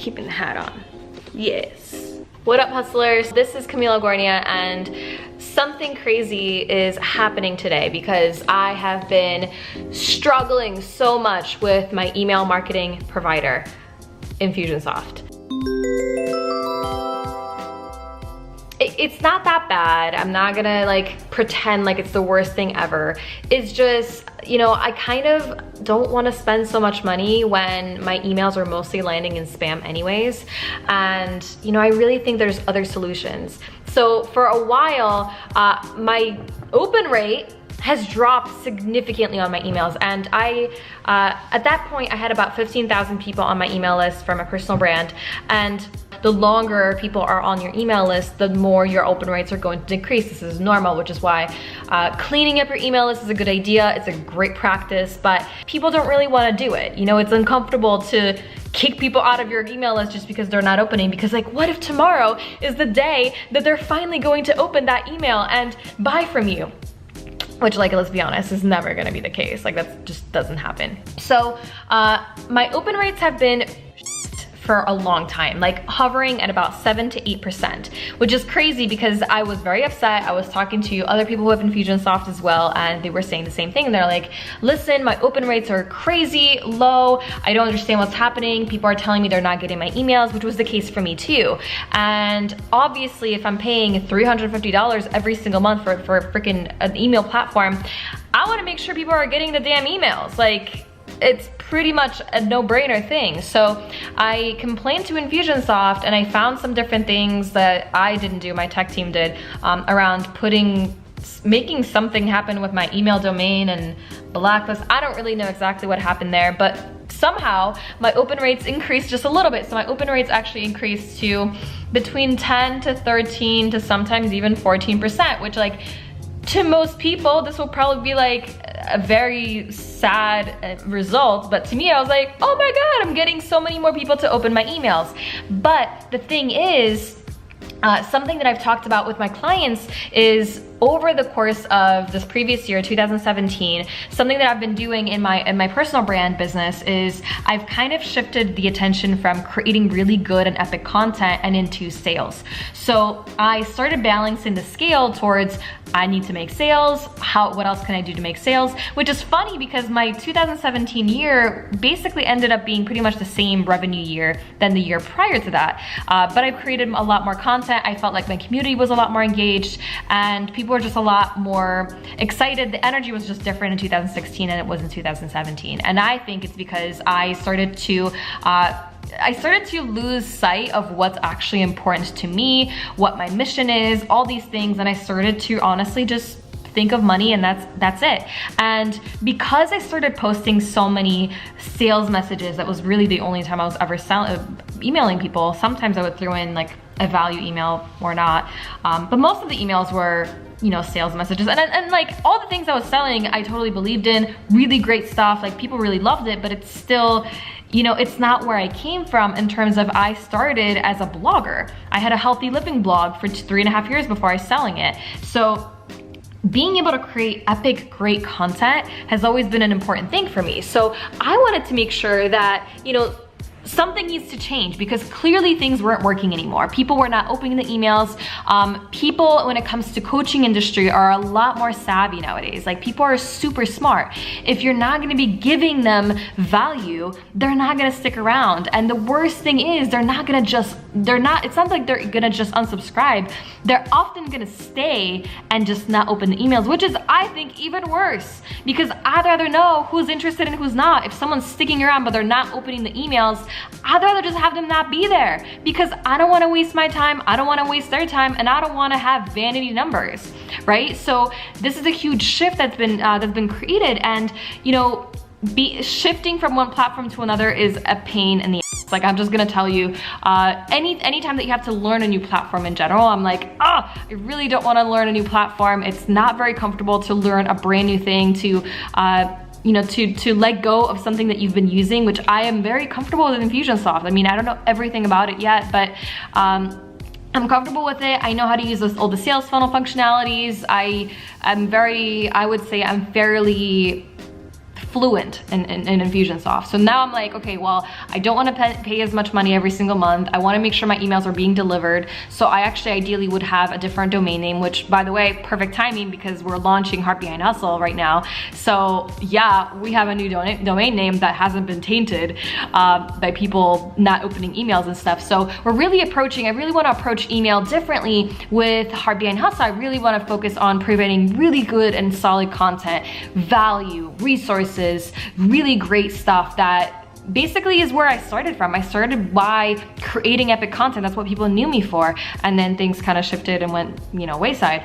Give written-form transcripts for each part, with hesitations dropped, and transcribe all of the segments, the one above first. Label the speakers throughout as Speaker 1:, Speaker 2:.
Speaker 1: keeping the hat on. Yes. What up, hustlers? This is Kamila and something crazy is happening today because I have been struggling so much with my email marketing provider, Infusionsoft. It's not that bad. I'm not gonna like pretend like it's the worst thing ever. It's just, you know, I kind of don't want to spend so much money when my emails are mostly landing in spam anyways. And, you know, I really think there's other solutions. So for a while, my open rate has dropped significantly on my emails. And at that point, I had about 15,000 people on my email list for my personal brand. And the longer people are on your email list, the more your open rates are going to decrease. This is normal, which is why cleaning up your email list is a good idea. It's a great practice, but people don't really want to do it. You know, it's uncomfortable to kick people out of your email list just because they're not opening, because like, what if tomorrow is the day that they're finally going to open that email and buy from you? Which, like, let's be honest, is never gonna be the case. Like, that just doesn't happen. So my open rates have been for a long time, like hovering at about 7 to 8%, which is crazy because I was very upset. I was talking to other people who have Infusionsoft as well, and they were saying the same thing. They're like, listen, my open rates are crazy low. I don't understand what's happening. People are telling me they're not getting my emails, which was the case for me too. And obviously, if I'm paying $350 every single month for freaking an email platform, I wanna make sure people are getting the damn emails. Like, it's pretty much a no-brainer thing. So I complained to Infusionsoft and I found some different things that I didn't do, my tech team did, around making something happen with my email domain and blacklist. I don't really know exactly what happened there, but somehow my open rates increased just a little bit. So my open rates actually increased to between 10 to 13 to sometimes even 14%, which, like, to most people, this will probably be like a very sad result, but to me, I was like, oh my God, I'm getting so many more people to open my emails. But the thing is, something that I've talked about with my clients is over the course of this previous year, 2017, something that I've been doing in my personal brand business is I've kind of shifted the attention from creating really good and epic content and into sales. So I started balancing the scale towards I need to make sales. What else can I do to make sales? Which is funny because my 2017 year basically ended up being pretty much the same revenue year than the year prior to that. But I've created a lot more content. I felt like my community was a lot more engaged and people were just a lot more excited. The energy was just different in 2016 than it was in 2017. And I think it's because I started to lose sight of what's actually important to me, what my mission is, all these things, and I started to honestly just think of money, and that's it. And because I started posting so many sales messages, that was really the only time I was ever emailing people. Sometimes I would throw in like a value email or not, but most of the emails were, you know, sales messages, and like all the things I was selling, I totally believed in, really great stuff, like people really loved it, but it's still, you know, it's not where I came from in terms of I started as a blogger. I had a healthy living blog for 3.5 years before I was selling it. So being able to create epic, great content has always been an important thing for me. So I wanted to make sure that, you know, something needs to change because clearly things weren't working anymore. People were not opening the emails. People, when it comes to coaching industry, are a lot more savvy nowadays. Like, people are super smart. If you're not gonna be giving them value, they're not gonna stick around. And the worst thing is it's not like they're gonna just unsubscribe. They're often gonna stay and just not open the emails, which is, I think, even worse, because I'd rather know who's interested and who's not. If someone's sticking around but they're not opening the emails, I'd rather just have them not be there, because I don't want to waste my time, I don't want to waste their time, and I don't want to have vanity numbers, right? So this is a huge shift that's been created, and you know, shifting from one platform to another is a pain in the ass. Like, I'm just gonna tell you, anytime that you have to learn a new platform in general, I'm like, I really don't want to learn a new platform. It's not very comfortable to learn a brand new thing, to you know, to let go of something that you've been using, which I am very comfortable with Infusionsoft. I mean, I don't know everything about it yet, but I'm comfortable with it. I know how to use all the sales funnel functionalities. I would say I'm fairly fluent in Infusionsoft. So now I'm like, okay, well, I don't want to pay as much money every single month. I want to make sure my emails are being delivered. So I actually ideally would have a different domain name, which, by the way, perfect timing because we're launching Heart Behind Hustle right now. So yeah, we have a new domain name that hasn't been tainted by people not opening emails and stuff. So we're really I really want to approach email differently with Heart Behind Hustle. I really want to focus on providing really good and solid content, value, resources, really great stuff that basically is where I started from. I started by creating epic content. That's what people knew me for. And then things kind of shifted and went, you know, wayside.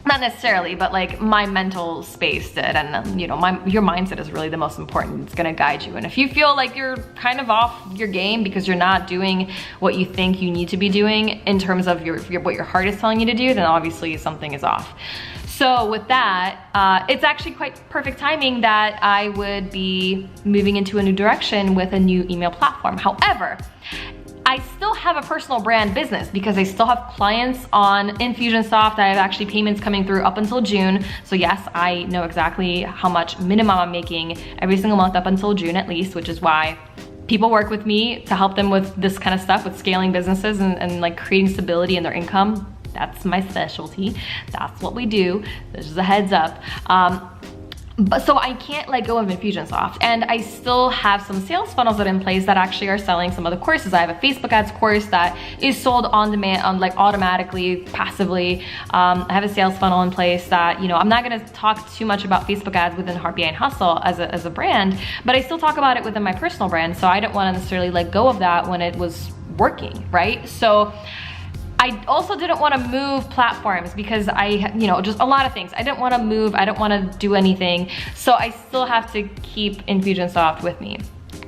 Speaker 1: Not necessarily, but like my mental space did. And you know, your mindset is really the most important. It's gonna guide you. And if you feel like you're kind of off your game because you're not doing what you think you need to be doing in terms of what your heart is telling you to do, then obviously something is off. So with that, it's actually quite perfect timing that I would be moving into a new direction with a new email platform. However, I still have a personal brand business because I still have clients on Infusionsoft. I have actually payments coming through up until June. So yes, I know exactly how much minimum I'm making every single month up until June at least, which is why people work with me to help them with this kind of stuff, with scaling businesses and like creating stability in their income. That's my specialty. That's what we do. This is a heads up. But so I can't let go of Infusionsoft, and I still have some sales funnels that are in place that actually are selling some of the courses. I have a Facebook ads course that is sold on demand, like automatically, passively. I have a sales funnel in place that, you know, I'm not gonna talk too much about Facebook ads within Heart Behind Hustle as a brand, but I still talk about it within my personal brand. So I don't want to necessarily let go of that when it was working, right? So I also didn't want to move platforms because just a lot of things. I didn't want to move, I don't want to do anything. So I still have to keep Infusionsoft with me.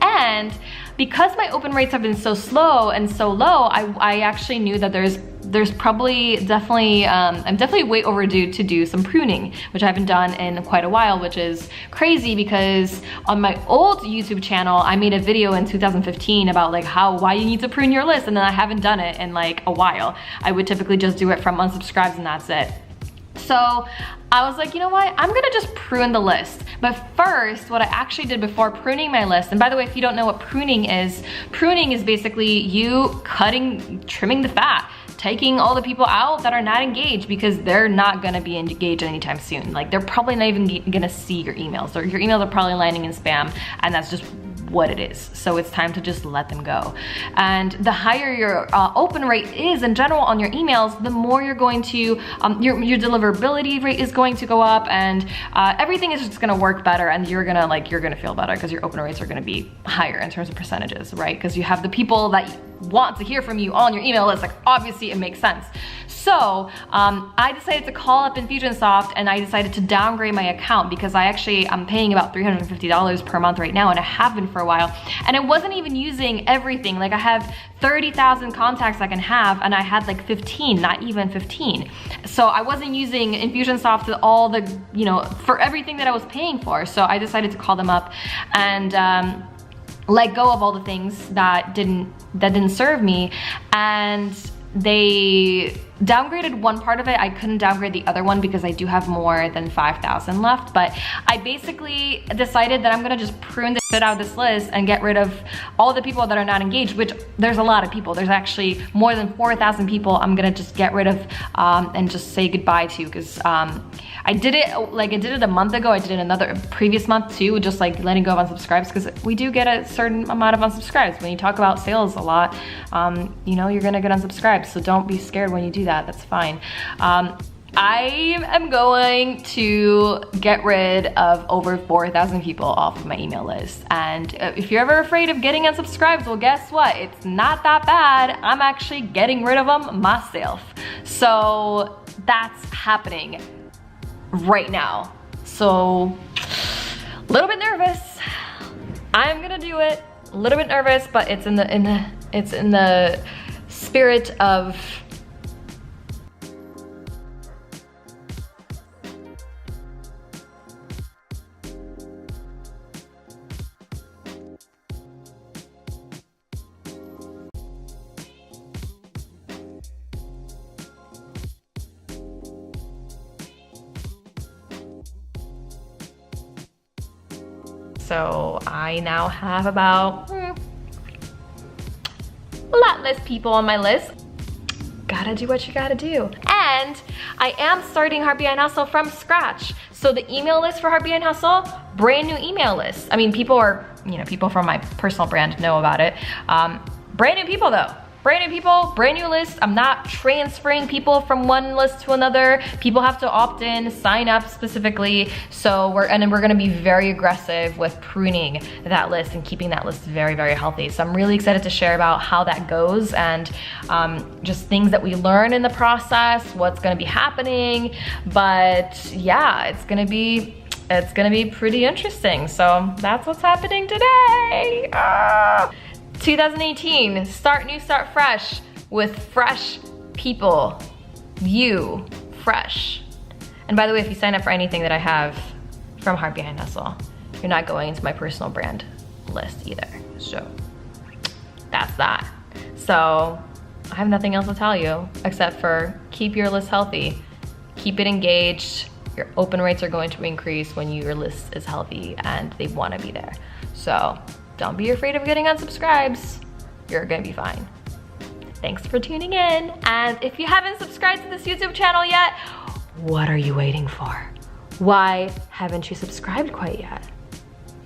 Speaker 1: And because my open rates have been so slow and so low, I actually knew that there's probably definitely, I'm definitely way overdue to do some pruning, which I haven't done in quite a while, which is crazy because on my old YouTube channel, I made a video in 2015 about like why you need to prune your list, and then I haven't done it in like a while. I would typically just do it from unsubscribes and that's it. So I was like, you know what? I'm gonna just prune the list. But first, what I actually did before pruning my list, and by the way, if you don't know what pruning is basically you trimming the fat, taking all the people out that are not engaged because they're not gonna be engaged anytime soon. Like they're probably not even gonna see your emails, or your emails are probably landing in spam, and that's just what it is. So it's time to just let them go. And the higher your open rate is in general on your emails, the more you're going to, your deliverability rate is going to go up, and everything is just gonna work better, and you're gonna feel better because your open rates are gonna be higher in terms of percentages, right? Because you have the people that want to hear from you on your email list. Like obviously it makes sense. So I decided to call up Infusionsoft, and I decided to downgrade my account because I'm paying about $350 per month right now, and I have been for a while. And I wasn't even using everything. Like I have 30,000 contacts I can have, and I had like 15, not even 15. So I wasn't using Infusionsoft to all the, for everything that I was paying for. So I decided to call them up and let go of all the things that didn't serve me, and they downgraded one part of it. I couldn't downgrade the other one because I do have more than 5,000 left, but I basically decided that I'm gonna just prune the shit out of this list and get rid of all the people that are not engaged, which there's a lot of people. There's actually more than 4,000 people I'm gonna just get rid of and just say goodbye to, because I did it a month ago. I did it another previous month too, just like letting go of unsubscribes, because we do get a certain amount of unsubscribes. When you talk about sales a lot, you're gonna get unsubscribed, so don't be scared when you do that. That's fine. I am going to get rid of over 4,000 people off of my email list. And if you're ever afraid of getting unsubscribed, well, guess what? It's not that bad. I'm actually getting rid of them myself. So that's happening right now. So a little bit nervous. I'm gonna do it. A little bit nervous, but it's in the spirit of So I now have about a lot less people on my list. Gotta do what you gotta do. And I am starting Heart Behind Hustle from scratch. So the email list for Heart Behind Hustle, brand new email list. I mean, people are, people from my personal brand know about it. Brand new people though. Brand new people, brand new list. I'm not transferring people from one list to another. People have to opt in, sign up specifically. So we're gonna be very aggressive with pruning that list and keeping that list very, very healthy. So I'm really excited to share about how that goes and just things that we learn in the process, what's gonna be happening. But yeah, it's gonna be pretty interesting. So that's what's happening today. 2018, start new, start fresh with fresh people. You, fresh. And by the way, if you sign up for anything that I have from Heart Behind Hustle, you're not going into my personal brand list either. So that's that. So I have nothing else to tell you except for keep your list healthy, keep it engaged. Your open rates are going to increase when your list is healthy and they wanna be there. So don't be afraid of getting unsubscribes. You're gonna be fine. Thanks for tuning in. And if you haven't subscribed to this YouTube channel yet, what are you waiting for? Why haven't you subscribed quite yet?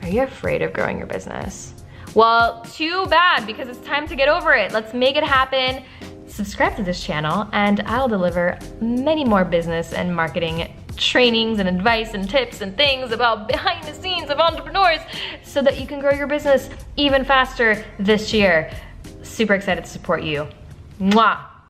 Speaker 1: Are you afraid of growing your business? Well, too bad, because it's time to get over it. Let's make it happen. Subscribe to this channel and I'll deliver many more business and marketing trainings and advice and tips and things about behind the scenes of entrepreneurs so that you can grow your business even faster this year. Super excited to support you. Mwah.